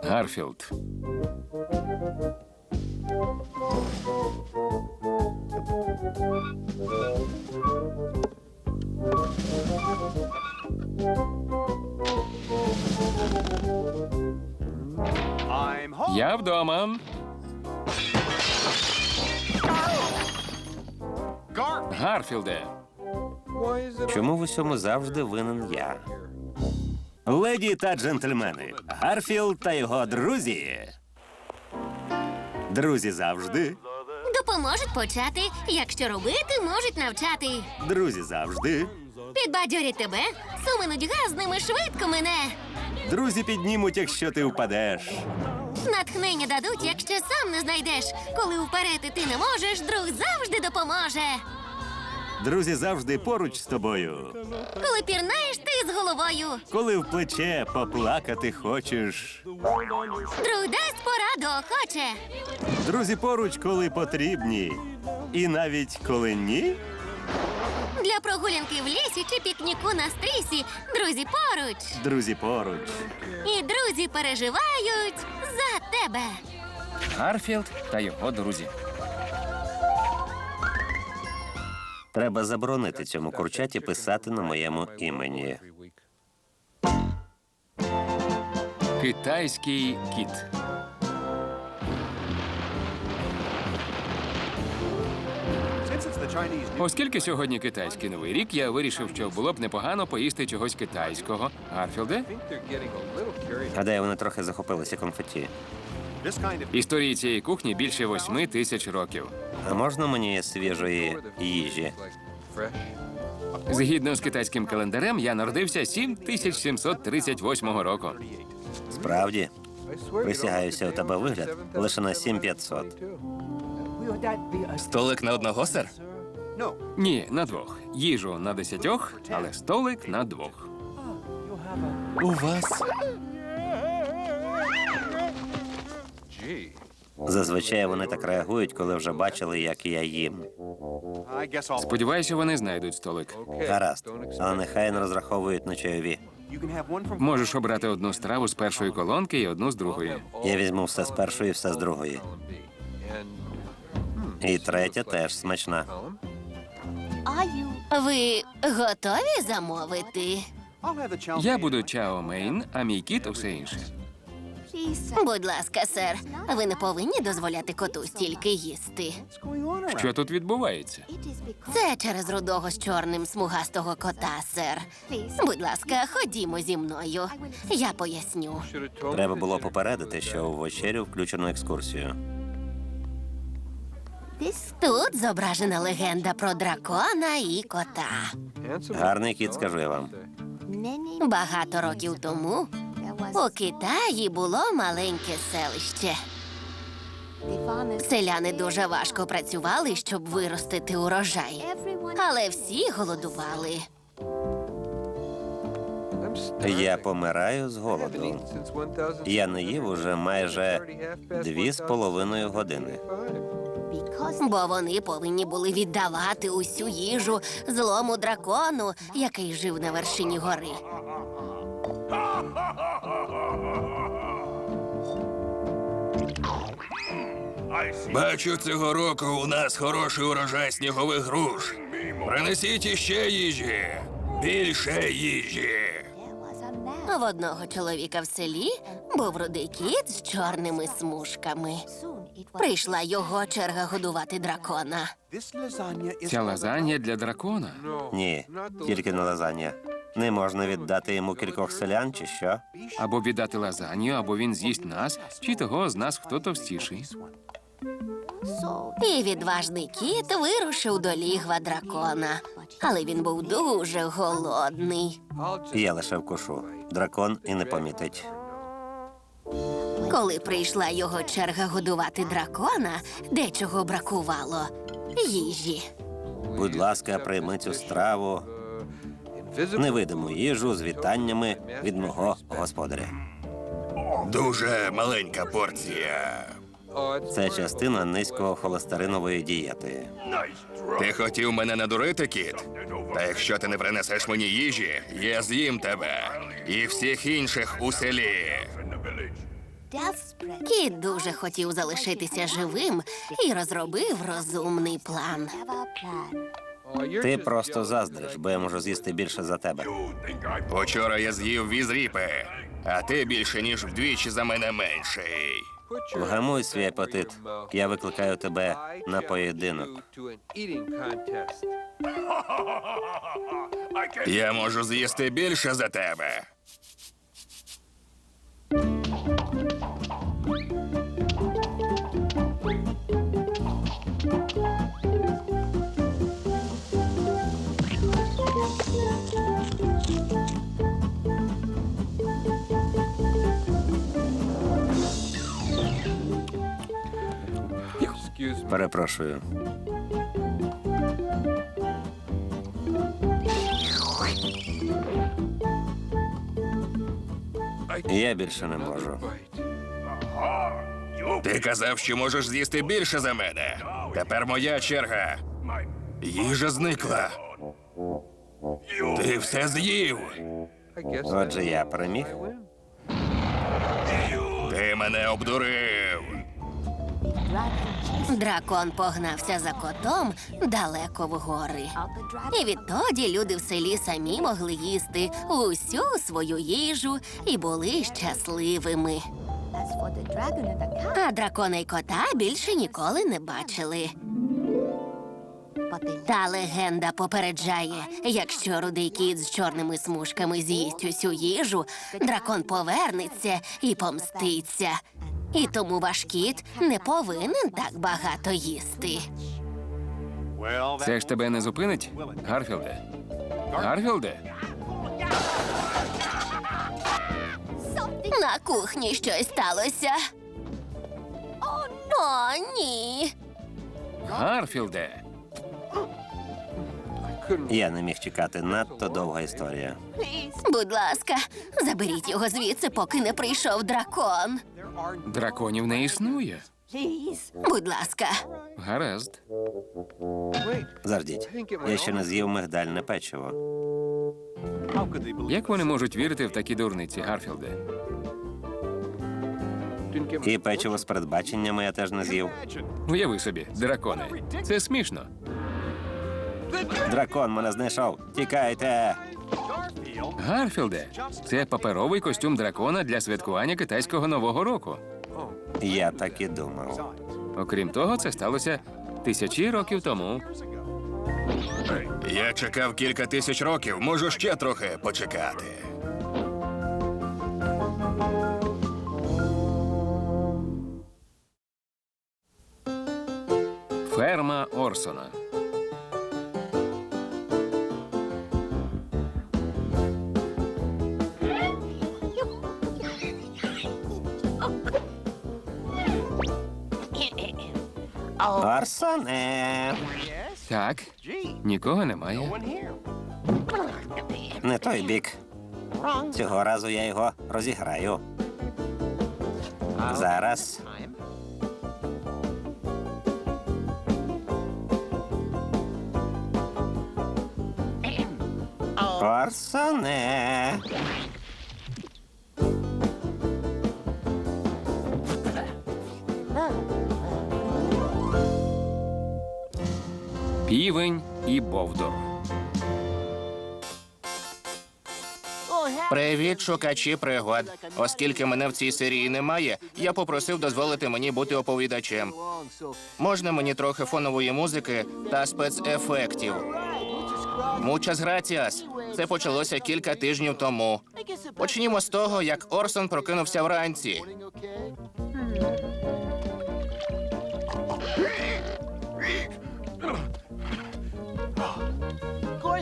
Гарфілд. Я вдома. Гарфілде. Чому в усьому завжди винен я? Леді та джентльмени, Гарфілд та його друзі. Друзі завжди, Допоможуть почати. Якщо робити, можуть навчати. друзі завжди, Підбадьорять тебе. Суми нудьга з ними швидко мине. друзі піднімуть, якщо ти впадеш. Натхнення дадуть, якщо сам не знайдеш. Коли вперед ти не можеш, друг завжди допоможе. Друзі завжди поруч з тобою. Коли пірнаєш, ти з головою. Коли в плече поплакати хочеш. Друг дасть пораду охоче. Друзі поруч, коли потрібні. І навіть коли ні. Для прогулянки в лісі чи пікніку на стрісі. Друзі поруч. Друзі поруч. І друзі переживають за тебе. Гарфілд та його друзі. Треба заборонити цьому курчаті писати на моєму імені. Китайський кіт. Оскільки сьогодні китайський новий рік, я вирішив, що було б непогано поїсти чогось китайського. Гарфілде? Гадаю, вони трохи захопилися конфетті. Історії цієї кухні більше 8 тисяч років. А можна мені свіжої їжі? Згідно з китайським календарем, я народився 7738 року. Справді? Присягаюся, у тебе вигляд лише на 7500. Столик на одного, сер? Ні, на двох. Їжу на 10, але столик на 2. У вас? Зазвичай вони так реагують, коли вже бачили, як я їм. Сподіваюся, вони знайдуть столик. Гаразд, але нехай не розраховують на чайові. Можеш обрати одну страву з першої колонки і одну з другої. Я візьму все з першої, все з другої. І третя теж смачна. Ви готові замовити? Я буду Чао Мейн, а мій кіт усе інше. Будь ласка, сер, ви не повинні дозволяти коту стільки їсти. Що тут відбувається? Це через рудого з чорним смугастого кота, сер. Будь ласка, ходімо зі мною. Я поясню. Треба було попередити, що у вечерю включено екскурсію. Тут зображена легенда про дракона і кота. Гарний кіт, скажу я вам. Багато років тому у Китаї було маленьке селище. Селяни дуже важко працювали, щоб виростити урожай. Але всі голодували. Я помираю з голоду. Я не їв уже майже 2,5 години. Бо вони повинні були віддавати усю їжу злому дракону, який жив на вершині гори. Бачу, цього року у нас хороший урожай снігових груш. Принесіть іще їжі. Більше їжі. В одного чоловіка в селі був рудий кіт з чорними смужками. Прийшла його черга годувати дракона. Ця лазанья для дракона. Ні, тільки не лазанья. Не можна віддати йому кількох селян, чи що? Або віддати лазанью, або він з'їсть нас, чи того з нас хто товстіший. І відважний кіт вирушив до лігва дракона. Але він був дуже голодний. Я лише вкушу. Дракон і не помітить. Коли прийшла його черга годувати дракона, дечого бракувало – їжі. Будь ласка, прийми цю страву. Невидиму їжу з вітаннями від мого господаря. Дуже маленька порція. Це частина низького холестеринової дієти. Ти хотів мене надурити, кіт? Та якщо ти не принесеш мені їжі, я з'їм тебе. і всіх інших у селі. Кіт дуже хотів залишитися живим і розробив розумний план. Ти просто заздриш, бо я можу з'їсти більше за тебе. Учора я з'їв віз ріпи, а ти більше, ніж вдвічі за мене менший. Вгамуй свій апетит. Я викликаю тебе на поєдинок. Я можу з'їсти більше за тебе. Перепрошую. Я більше не можу. Ти казав, що можеш з'їсти більше за мене. Тепер моя черга. Їжа зникла. Ти все з'їв. Отже, я переміг. Ти мене обдурив. Дракон погнався за котом далеко в гори. І відтоді люди в селі самі могли їсти усю свою їжу і були щасливими. А дракона й кота більше ніколи не бачили. Та легенда попереджає, якщо рудий кіт з чорними смужками з'їсть усю їжу, дракон повернеться і помститься. І тому ваш кіт не повинен так багато їсти. Це ж тебе не зупинить, Гарфілде? Гарфілде? На кухні щось сталося. О, ні. Гарфілде? Я не міг чекати, надто довга історія. Будь ласка, заберіть його звідси, поки не прийшов дракон. Драконів не існує. Будь ласка. Гаразд. Заждіть, я ще не з'їв мигдальне печиво. Як вони можуть вірити в такі дурниці, Гарфілде? І печиво з передбаченнями я теж не з'їв. Уяви собі, дракони. Це смішно. Дракон мене знайшов. Тікайте! Гарфілде, це паперовий костюм дракона для святкування китайського Нового року. Я так і думав. Окрім того, це сталося тисячі років тому. Я чекав кілька тисяч років, можу ще трохи почекати. Ферма Орсона. Орсоне! Так, нікого немає. Не той бік. Цього разу я його розіграю. Зараз. Орсоне! Півень і Бовдур. Привіт, шукачі пригод. Оскільки мене в цій серії немає, я попросив дозволити мені бути оповідачем. Можна мені трохи фонової музики та спецефектів? Muchas gracias. Це почалося кілька тижнів тому. Почнімо з того, як Орсон прокинувся вранці.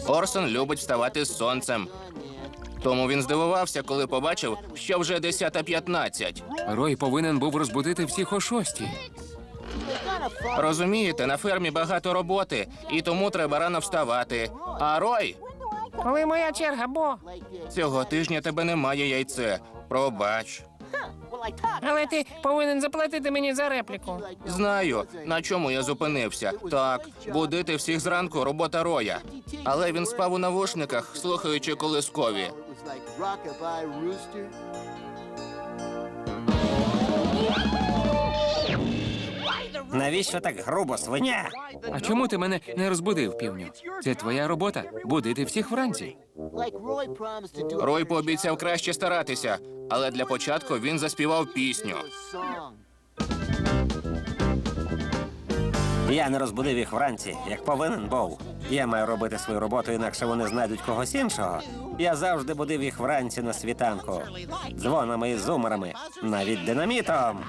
Орсон любить вставати з сонцем. Тому він здивувався, коли побачив, що вже 10:15. Рой повинен був розбудити всіх о 6:00. Розумієте, на фермі багато роботи, і тому треба рано вставати. А Рой, Коли моя черга, Бо? цього тижня тебе немає, яйце. Пробач. Але ти повинен заплатити мені за репліку. Знаю, на чому я зупинився. Так, будити всіх зранку робота Роя. Але він спав у навушниках, слухаючи колискові. Навіщо так грубо, свиня? А чому ти мене не розбудив, півню? Це твоя робота будити всіх вранці. Рой пообіцяв краще старатися, але для початку він заспівав пісню. Я не розбудив їх вранці, як повинен був. Я маю робити свою роботу, інакше вони знайдуть когось іншого. Я завжди будив їх вранці на світанку. Дзвонами і зумерами, навіть динамітом.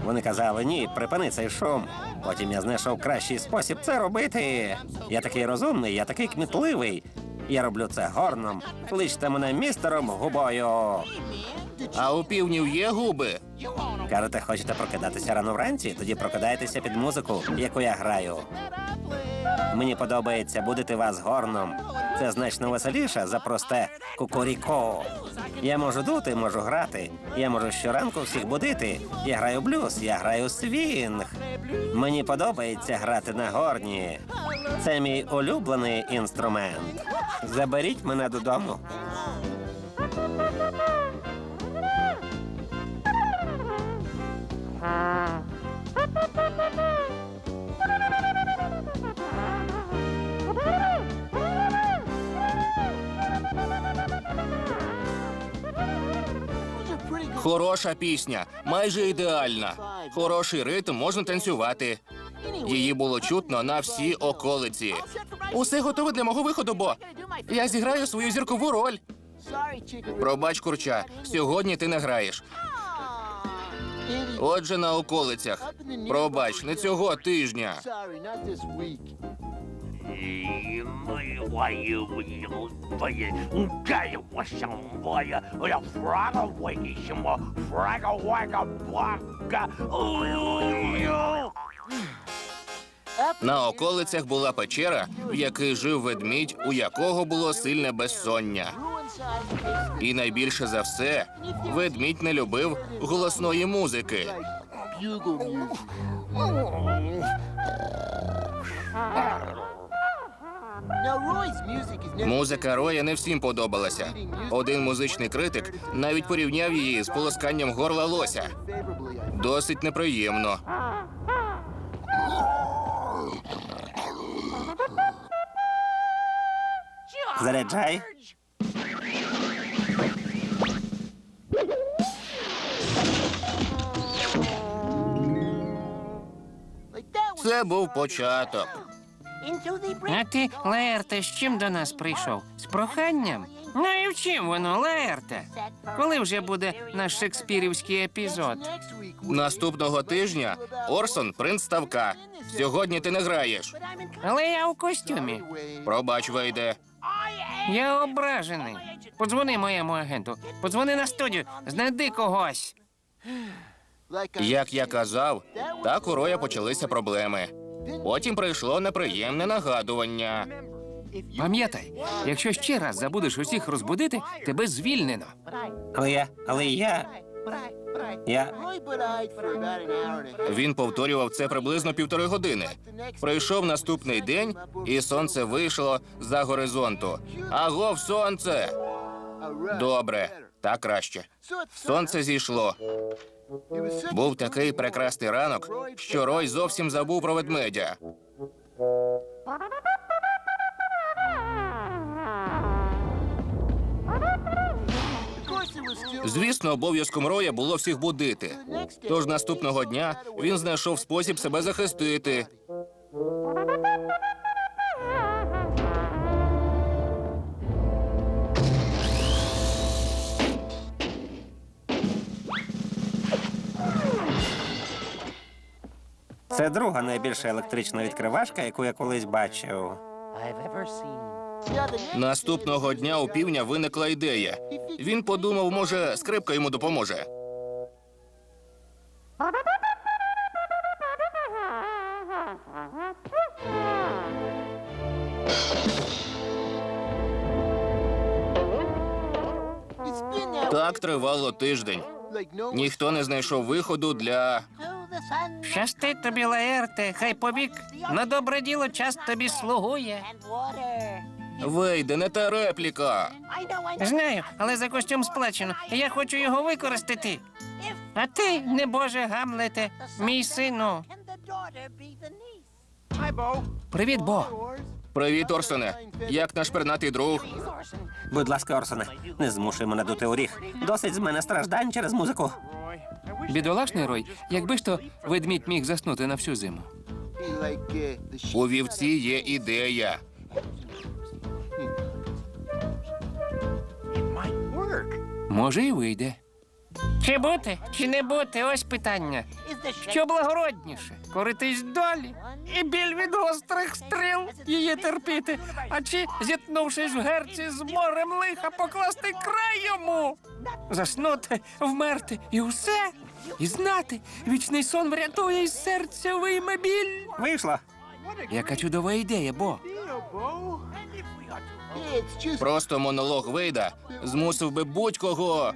Вони казали, ні, припини цей шум. Потім я знайшов кращий спосіб це робити. Я такий розумний, я такий кмітливий. Я роблю це горном. Кличте мене містером Губою. А у півнів є губи? Кажете, хочете прокидатися рано вранці? Тоді прокидайтеся під музику, яку я граю. Мені подобається будити вас горном. Це значно веселіше за просте кукуріко. Я можу дути, можу грати. Я можу щоранку всіх будити. Я граю блюз, я граю свінг. Мені подобається грати на горні. Це мій улюблений інструмент. Заберіть мене додому. Хороша пісня, майже ідеальна. Хороший ритм, можна танцювати. Її було чутно на всій околиці. Усе готове для мого виходу, бо я зіграю свою зіркову роль. Пробач, курча, сьогодні ти не граєш. Отже, на околицях. Пробач, не цього тижня. На околицях була печера, в якій жив ведмідь, у якого було сильне безсоння. І найбільше за все, ведмідь не любив голосної музики. Музика Роя не всім подобалася. Один музичний критик навіть порівняв її з полосканням горла лося. Досить неприємно. Заряджай. Це був початок. А ти, Лаерте, з чим до нас прийшов? З проханням? Ну і в чим воно, Лаерте? Коли вже буде наш шекспірівський епізод? Наступного тижня Орсон принц ставка. Сьогодні ти не граєш. Але я у костюмі. Пробач, Вейде. Я ображений. Подзвони моєму агенту. Подзвони на студію. Знайди когось. Як я казав, так у Роя почалися проблеми. Потім прийшло неприємне нагадування. Пам'ятай, якщо ще раз забудеш усіх розбудити, тебе звільнено. Але я... Він повторював це приблизно 1,5 години. Прийшов наступний день, і сонце вийшло за горизонту. Агов, сонце! Добре, так краще. Сонце зійшло. Був такий прекрасний ранок, що Рой зовсім забув про ведмедя. Звісно, обов'язком Роя було всіх будити. Тож наступного дня він знайшов спосіб себе захистити. Це друга найбільша електрична відкривашка, яку я колись бачив. Наступного дня у півня виникла ідея. Він подумав, може, скрипка йому допоможе. Так тривало тиждень. Ніхто не знайшов виходу для... Щастить тобі, Лаерте, хай побік. На добре діло час тобі слугує. Вийде, не та репліка. Знаю, але за костюм сплачено. І я хочу його використати. А ти, небоже Гамлете, мій сину. Привіт, Бо. Привіт, Орсоне. Як наш пернатий друг? Будь ласка, Орсоне, не змушуй мене дути оріх. Досить з мене страждань через музику. Бідолашний Рой, якби ж то ведмідь міг заснути на всю зиму. У вівці є ідея. Може, і вийде. Чи бути, чи не бути, ось питання. Що благородніше? Коритись долі? І біль від гострих стріл її терпіти? А чи, зіткнувшись в герці з морем лиха, покласти край йому? Заснути, вмерти і усе? І знати, вічний сон врятує із серця вийме біль. Вийшло. Яка чудова ідея, Бо. Просто монолог Вейда змусив би будь-кого.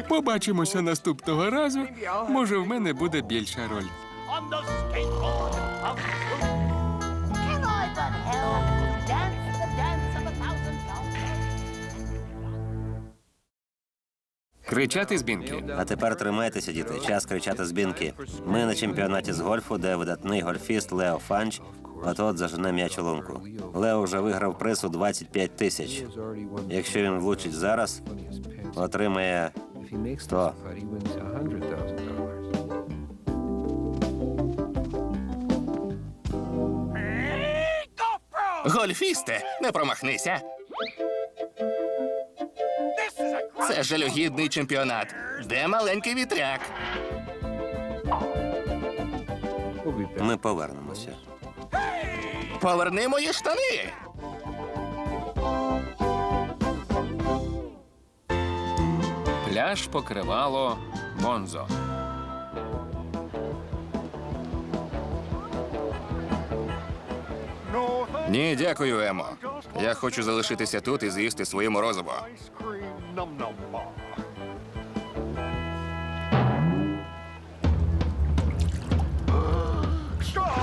Побачимося наступного разу. Може, в мене буде більша роль. Can I but help dance the dance of a thousand Кричати з бінки. А тепер тримайтеся, діти. Час кричати з бінки. Ми на чемпіонаті з гольфу, де видатний гольфіст Лео Фанч от-от зажене м'яч у лунку. Лео вже виграв приз у 25 тисяч. Якщо він влучить зараз, отримає 100. Гольфісте, не промахнися. Це жалюгідний чемпіонат. Де маленький вітряк? Ми повернемося. Поверни мої штани. Пляж покривало Бонзо. Ні, дякую, Емо. Я хочу залишитися тут і з'їсти своє морозиво.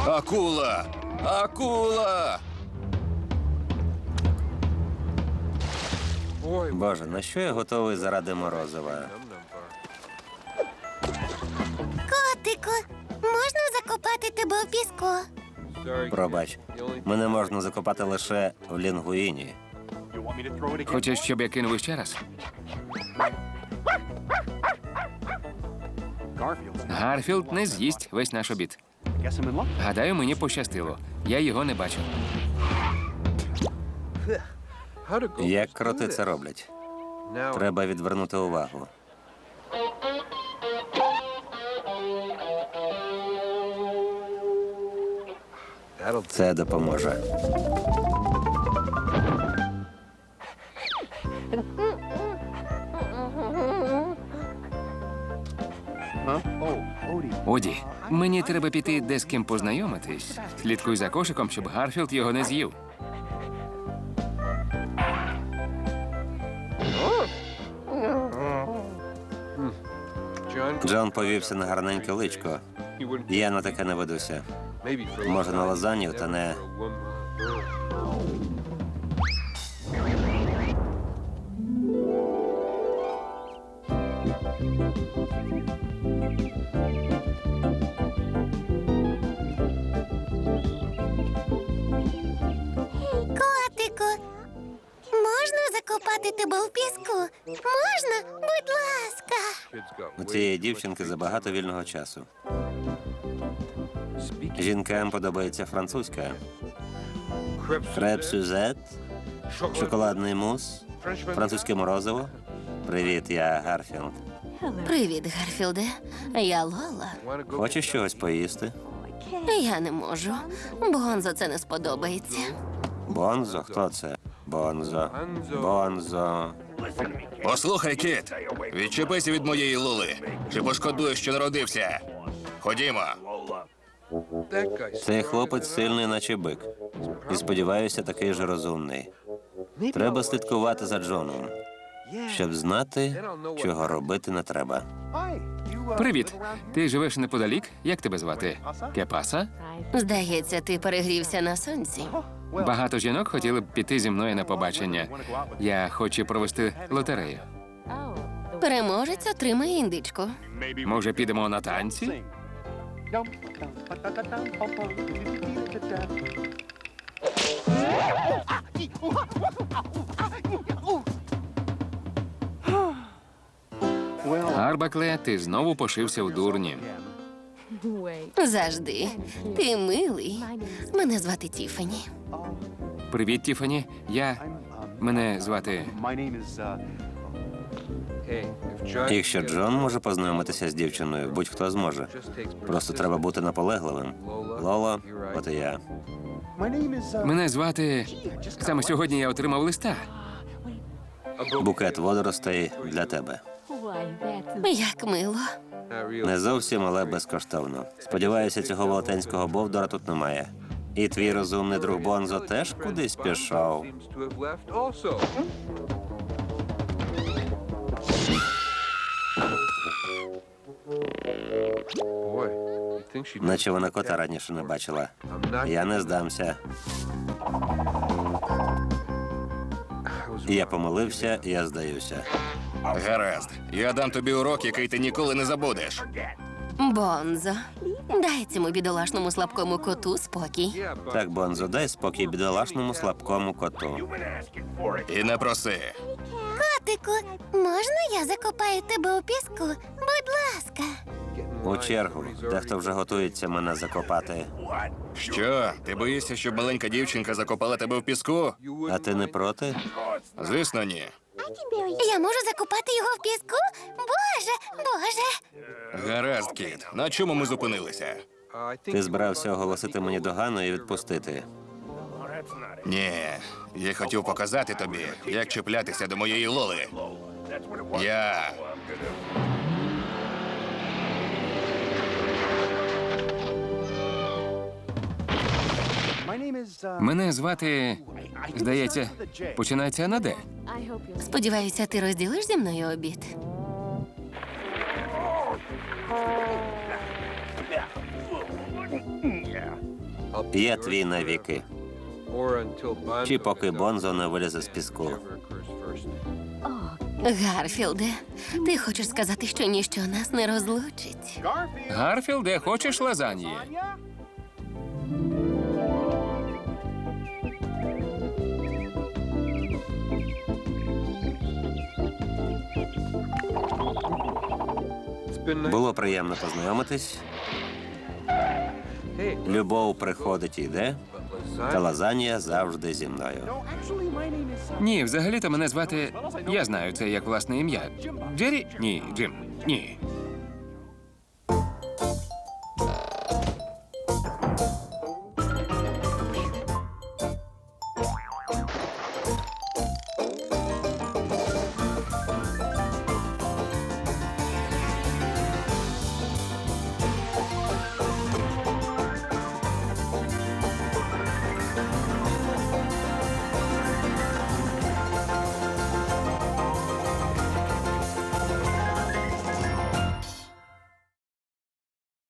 Акула! Акула! Боже, на що я готовий заради морозива? Котику, можна закопати тебе в піску? Пробач, мене можна закопати лише в Лінгуїні. Хочеш, щоб я кинув іще раз? Гарфілд не з'їсть весь наш обід. Гадаю, мені пощастило. Я його не бачив. Як кроти це роблять? Треба відвернути увагу. Це допоможе. Оді, мені треба піти де з ким познайомитись. Слідкуй за кошиком, щоб Гарфілд його не з'їв. Джон повівся на гарненьке личко. Я на таке не ведуся. Може, на лазанью, та не... Котику, можна закопати тебе в піску? Можна? Будь ласка. У цієї дівчинки забагато вільного часу. Жінкам подобається французька. Креп сюзет, шоколадний мус, французьке морозиво. Привіт, я Гарфілд. Привіт, Гарфілде. Я Лола. Хочеш чогось поїсти? Я не можу. Бонзо це не сподобається. Бонзо? Хто це? Бонзо. Бонзо. Послухай, кіт, відчепися від моєї Лули. Чи пошкодуєш, що народився? Ходімо. Цей хлопець сильний, наче бик. І сподіваюся, такий же розумний. Треба слідкувати за Джоном, щоб знати, чого робити не треба. Привіт. Ти живеш неподалік? Як тебе звати? Кепаса? Здається, ти перегрівся на сонці. Багато жінок хотіли б піти зі мною на побачення. Я хочу провести лотерею. Переможець отримає індичку. Може, підемо на танці? Арбакле, ти знову пошився в дурні. Завжди. Ти милий. Мене звати Тіфані. Привіт, Тіфані. Мене звати... Якщо Джон може познайомитися з дівчиною, будь-хто зможе. Просто треба бути наполегливим. Лоло, от і я. Мене звати... Саме сьогодні я отримав листа. Букет водоростей для тебе. Як мило. Не зовсім, але безкоштовно. Сподіваюся, цього велетенського бовдора тут немає. І твій розумний друг Бонзо теж кудись пішов. Наче вона кота раніше не бачила. Я не здамся. Я помилився, я здаюся. Гаразд. Я дам тобі урок, який ти ніколи не забудеш. Бонзо, дай цьому бідолашному слабкому коту спокій. Так, Бонзо, дай спокій бідолашному слабкому коту. І не проси. Котику, можна я закопаю тебе у піску? Будь ласка. У чергу. Дехто вже готується мене закопати. Що? Ти боїшся, щоб маленька дівчинка закопала тебе в піску? А ти не проти? Звісно, ні. Я можу закопати його в піску? Боже, боже. Гаразд, кіт. На чому ми зупинилися? Ти збирався оголосити мені догану і відпустити. Ні, я хотів показати тобі, як чіплятися до моєї Лоли. Я... Мене звати... Здається, починається на «Д». Сподіваюся, ти розділиш зі мною обід. Я твій навіки. Чи поки Бонзо не вилізе з піску. Гарфілде, ти хочеш сказати, що ніщо нас не розлучить? Гарфілде, хочеш лазаньї? Було приємно познайомитись. Любов приходить і йде, та лазанія завжди зі мною. Ні, взагалі-то мене звати... Я знаю це як власне ім'я. Джері? Ні, Джим. Ні.